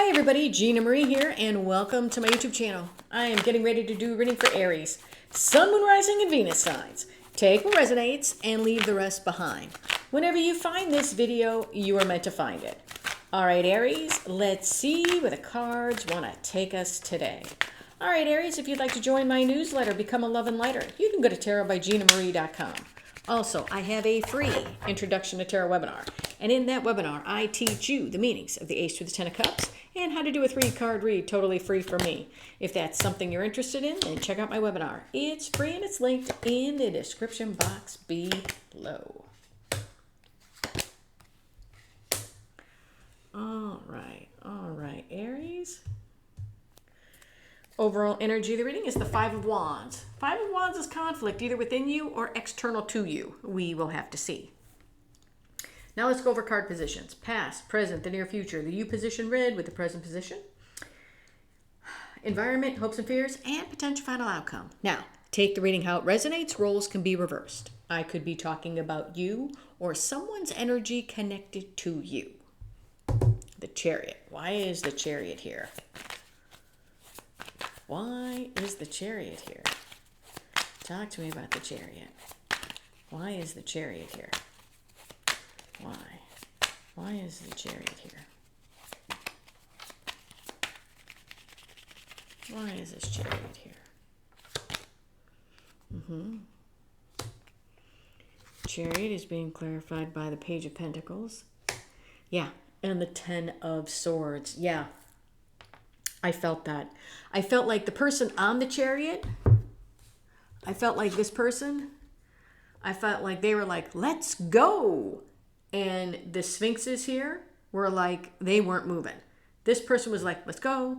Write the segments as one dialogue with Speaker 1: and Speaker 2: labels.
Speaker 1: Hi everybody, Gina Marie here, and welcome to my YouTube channel. I am getting ready to do a reading for Aries, Sun, Moon, Rising, and Venus signs. Take what resonates and leave the rest behind. Whenever you find this video, you are meant to find it. All right, Aries, let's see where the cards want to take us today. All right, Aries, if you'd like to join my newsletter, Become a Love and Lighter, you can go to tarotbyginamarie.com. Also, I have a free Introduction to Tarot webinar. And in that webinar, I teach you the meanings of the Ace through the Ten of Cups and how to do a 3-card read totally free for me. If that's something you're interested in, then check out my webinar. It's free and it's linked in the description box below. All right, Aries. Overall energy of the reading is the Five of Wands. Five of Wands is conflict, either within you or external to you. We will have to see. Now let's go over card positions. Past, present, the near future. The you position read with the present position. Environment, hopes and fears, and potential final outcome. Now, take the reading how it resonates. Roles can be reversed. I could be talking about you or someone's energy connected to you. The Chariot. Why is the Chariot here? Why is the Chariot here? Talk to me about the Chariot. Why is the Chariot here? Why? Why is the Chariot here? Why is this Chariot here? Chariot is being clarified by the Page of Pentacles. Yeah, and the Ten of Swords. Yeah, I felt that. I felt like the person on the Chariot, I felt like this person, I felt like they were like, let's go. And the Sphinxes here were like, they weren't moving. This person was like, let's go,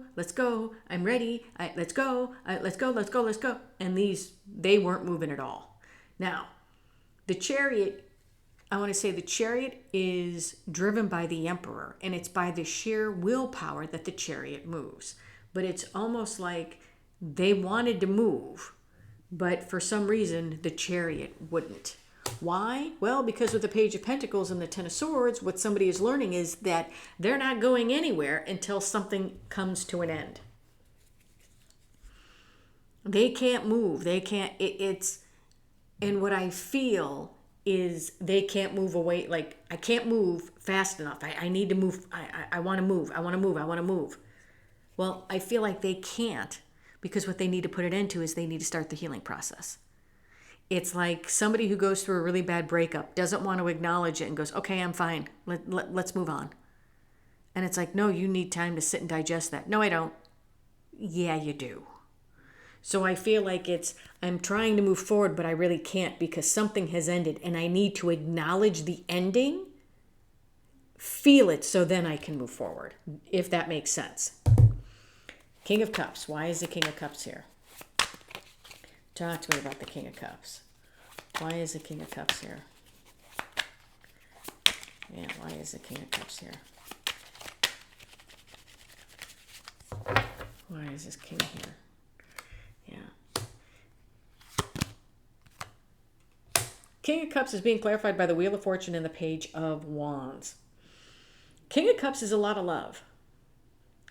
Speaker 1: I'm ready, let's go, let's go. And they weren't moving at all. Now, the Chariot, I want to say the Chariot is driven by the Emperor, and it's by the sheer willpower that the Chariot moves. But it's almost like they wanted to move, but for some reason, the Chariot wouldn't. Why? Well, because with the Page of Pentacles and the Ten of Swords, what somebody is learning is that they're not going anywhere until something comes to an end. They can't move. They can't, and what I feel is they can't move away. Like, I can't move fast enough. I need to move. I want to move. I want to move. Well, I feel like they can't, because what they need to put it into is they need to start the healing process. It's like somebody who goes through a really bad breakup, doesn't want to acknowledge it and goes, okay, I'm fine. Let's move on. And it's like, no, you need time to sit and digest that. No, I don't. Yeah, you do. So I feel like I'm trying to move forward, but I really can't because something has ended and I need to acknowledge the ending, feel it, so then I can move forward, if that makes sense. King of Cups. Why is the King of Cups here? Talk to me about the King of Cups. Why is the King of Cups here? Yeah, why is the King of Cups here? Why is this King here? Yeah. King of Cups is being clarified by the Wheel of Fortune and the Page of Wands. King of Cups is a lot of love.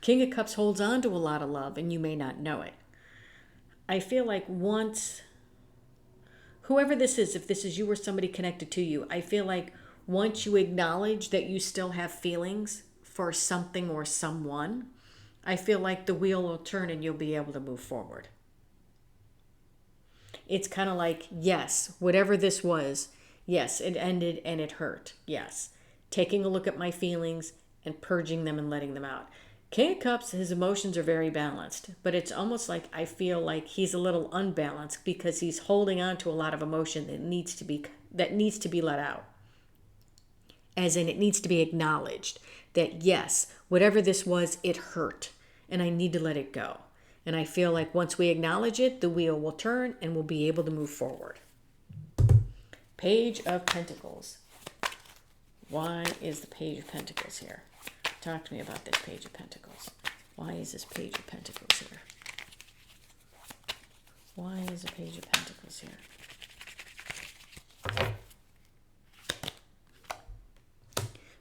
Speaker 1: King of Cups holds on to a lot of love, and you may not know it. I feel like once, whoever this is, if this is you or somebody connected to you, I feel like once you acknowledge that you still have feelings for something or someone, I feel like the wheel will turn and you'll be able to move forward. It's kind of like, yes, whatever this was, yes, it ended and it hurt. Yes. Taking a look at my feelings and purging them and letting them out. King of Cups, his emotions are very balanced, but it's almost like I feel like he's a little unbalanced because he's holding on to a lot of emotion that needs to be let out. As in, it needs to be acknowledged that yes, whatever this was, it hurt, and I need to let it go. And I feel like once we acknowledge it, the wheel will turn and we'll be able to move forward. Page of Pentacles. Why is the Page of Pentacles here? Talk to me about this Page of Pentacles. Why is this Page of Pentacles here? Why is the Page of Pentacles here?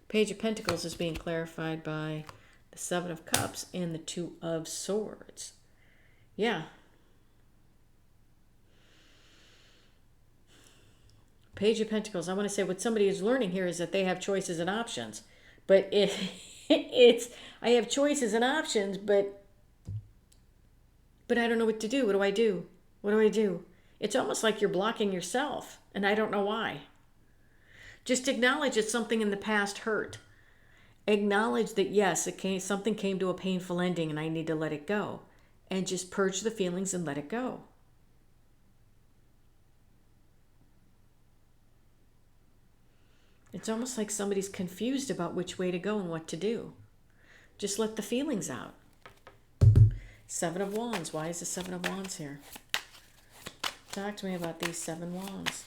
Speaker 1: Page of Pentacles is being clarified by The Seven of Cups and the Two of Swords. Yeah. Page of Pentacles. I want to say what somebody is learning here is that they have choices and options. But I have choices and options, but I don't know what to do. What do I do? What do I do? It's almost like you're blocking yourself, and I don't know why. Just acknowledge that something in the past hurt. Acknowledge that, yes, something came to a painful ending and I need to let it go. And just purge the feelings and let it go. It's almost like somebody's confused about which way to go and what to do. Just let the feelings out. Seven of Wands. Why is the Seven of Wands here? Talk to me about these 7 wands.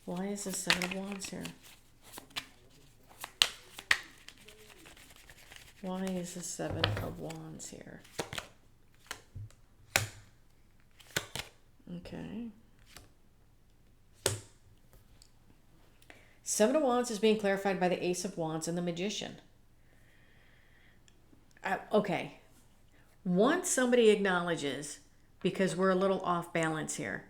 Speaker 1: Why is the 7 of Wands here? Why is the 7 of Wands here? Okay. 7 of Wands is being clarified by the Ace of Wands and the Magician. Okay. Once somebody acknowledges, because we're a little off balance here,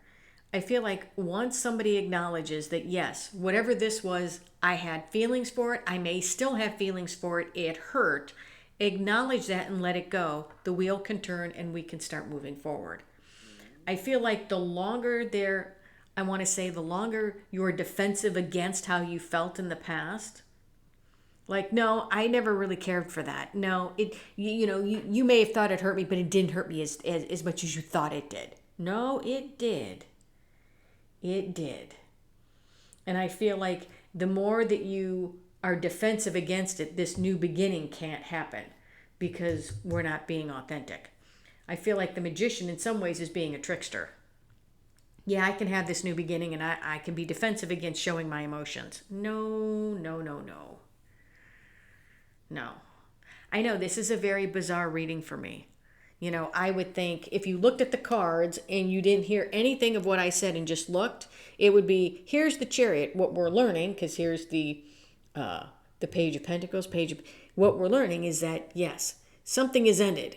Speaker 1: I feel like once somebody acknowledges that, yes, whatever this was, I had feelings for it, I may still have feelings for it, it hurt, acknowledge that and let it go, the wheel can turn and we can start moving forward. I feel like the longer the longer you're defensive against how you felt in the past, like, no, I never really cared for that. No, you may have thought it hurt me, but it didn't hurt me as much as you thought it did. No, it did. It did. And I feel like the more that you are defensive against it, this new beginning can't happen because we're not being authentic. I feel like the Magician in some ways is being a trickster. Yeah, I can have this new beginning and I can be defensive against showing my emotions. No. No. I know this is a very bizarre reading for me. You know, I would think if you looked at the cards and you didn't hear anything of what I said and just looked, it would be, here's the Chariot, what we're learning, because here's the Page of Pentacles, what we're learning is that, yes, something is ended.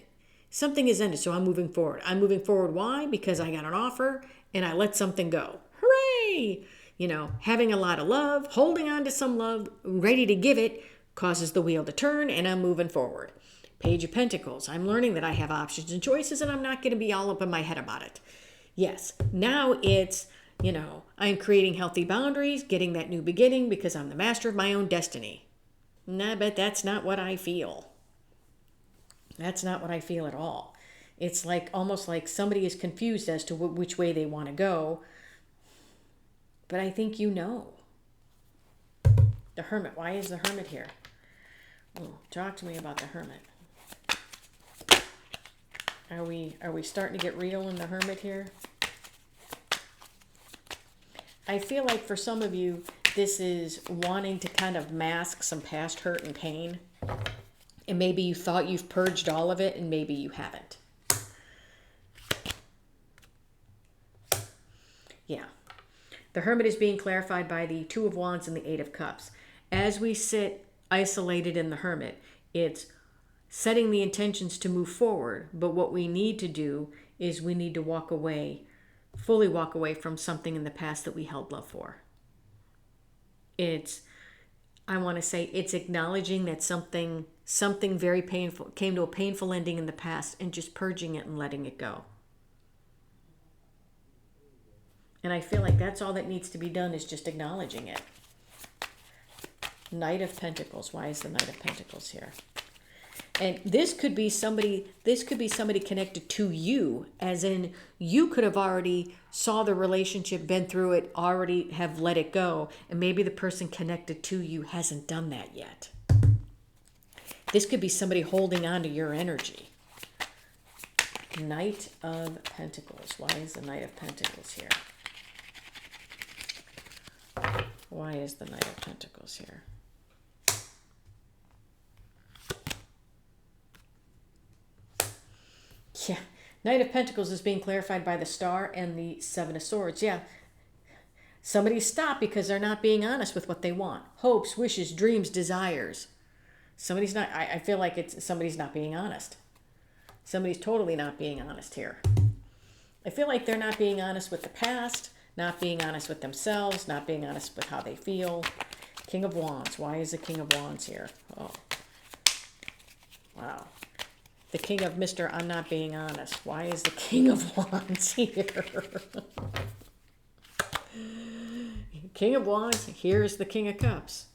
Speaker 1: Something is ended, so I'm moving forward. I'm moving forward, why? Because I got an offer and I let something go. Hooray! You know, having a lot of love, holding on to some love, ready to give it, causes the wheel to turn and I'm moving forward. Page of Pentacles. I'm learning that I have options and choices and I'm not going to be all up in my head about it. Yes, now it's, I'm creating healthy boundaries, getting that new beginning because I'm the master of my own destiny. Nah, but that's not what I feel. That's not what I feel at all. It's like almost like somebody is confused as to which way they want to go. But I think you know. The Hermit. Why is the Hermit here? Oh, talk to me about the Hermit. Are we starting to get real in the Hermit here? I feel like for some of you, this is wanting to kind of mask some past hurt and pain. And maybe you thought you've purged all of it, and maybe you haven't. Yeah. The Hermit is being clarified by the Two of Wands and the Eight of Cups. As we sit isolated in the Hermit, it's setting the intentions to move forward. But what we need to do is we need to walk away, fully walk away from something in the past that we held love for. It's acknowledging that something very painful came to a painful ending in the past and just purging it and letting it go. And I feel like that's all that needs to be done is just acknowledging it. Knight of Pentacles. Why is the Knight of Pentacles here? And this could be somebody connected to you, as in you could have already saw the relationship, been through it, already have let it go, and maybe the person connected to you hasn't done that yet. This could be somebody holding on to your energy. Knight of Pentacles. Why is the Knight of Pentacles here? Why is the Knight of Pentacles here? Yeah, Knight of Pentacles is being clarified by the Star and the Seven of Swords. Yeah, somebody stopped because they're not being honest with what they want. Hopes, wishes, dreams, desires. Somebody's not, I feel like somebody's not being honest. Somebody's totally not being honest here. I feel like they're not being honest with the past, not being honest with themselves, not being honest with how they feel. King of Wands. Why is the King of Wands here? Oh, wow. The King of Mr. I'm not being honest. Why is the King of Wands here? King of Wands. Here's the King of Cups.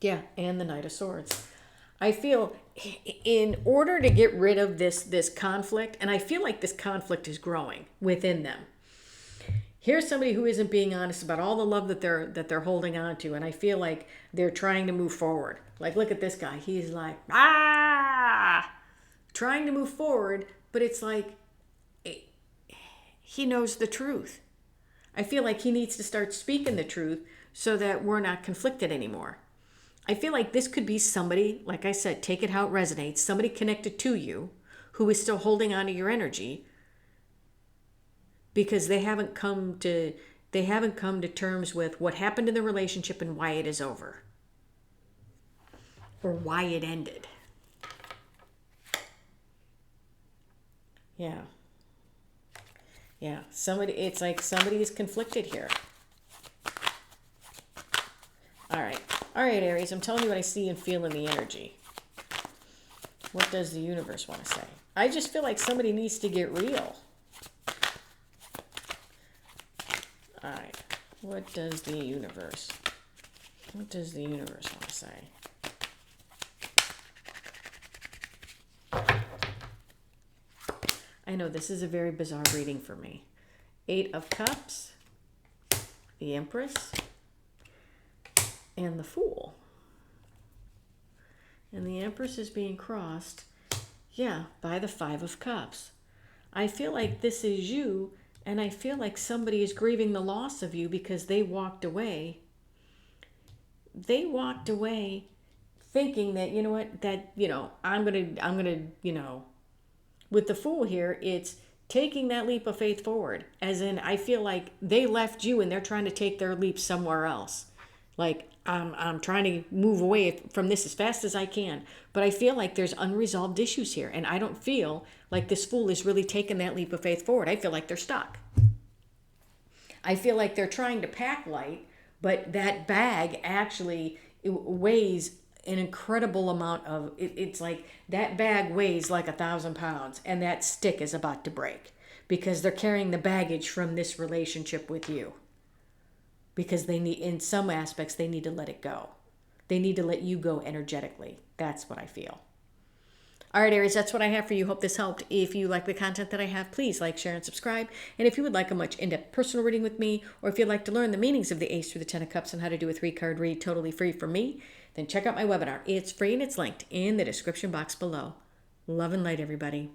Speaker 1: Yeah, and the Knight of Swords. I feel in order to get rid of this conflict, and I feel like this conflict is growing within them. Here's somebody who isn't being honest about all the love that they're holding on to, and I feel like they're trying to move forward. Like, look at this guy. He's like, trying to move forward, but it's like he knows the truth. I feel like he needs to start speaking the truth so that we're not conflicted anymore. I feel like this could be somebody, like I said, take it how it resonates, somebody connected to you who is still holding on to your energy because they haven't come to terms with what happened in the relationship and why it is over or why it ended. Yeah. It's like somebody is conflicted here. All right, Aries, I'm telling you what I see and feel in the energy. What does the universe want to say? I just feel like somebody needs to get real. All right, what does the universe want to say? I know this is a very bizarre reading for me. 8 of Cups, the Empress, and the Fool. And the Empress is being crossed, by the 5 of Cups. I feel like this is you, and I feel like somebody is grieving the loss of you because they walked away. They walked away thinking that, you know what, that, I'm gonna, with the Fool here, it's taking that leap of faith forward. As in, I feel like they left you and they're trying to take their leap somewhere else. Like, I'm trying to move away from this as fast as I can. But I feel like there's unresolved issues here. And I don't feel like this Fool is really taking that leap of faith forward. I feel like they're stuck. I feel like they're trying to pack light, but that bag actually weighs an incredible amount of, it's like that bag weighs like 1,000 pounds and that stick is about to break because they're carrying the baggage from this relationship with you. Because they need, in some aspects, they need to let it go. They need to let you go energetically. That's what I feel. All right, Aries, that's what I have for you. Hope this helped. If you like the content that I have, please like, share, and subscribe. And if you would like a much in-depth personal reading with me, or if you'd like to learn the meanings of the Ace through the 10 of Cups and how to do a 3-card read totally free from me, then check out my webinar. It's free and it's linked in the description box below. Love and light, everybody.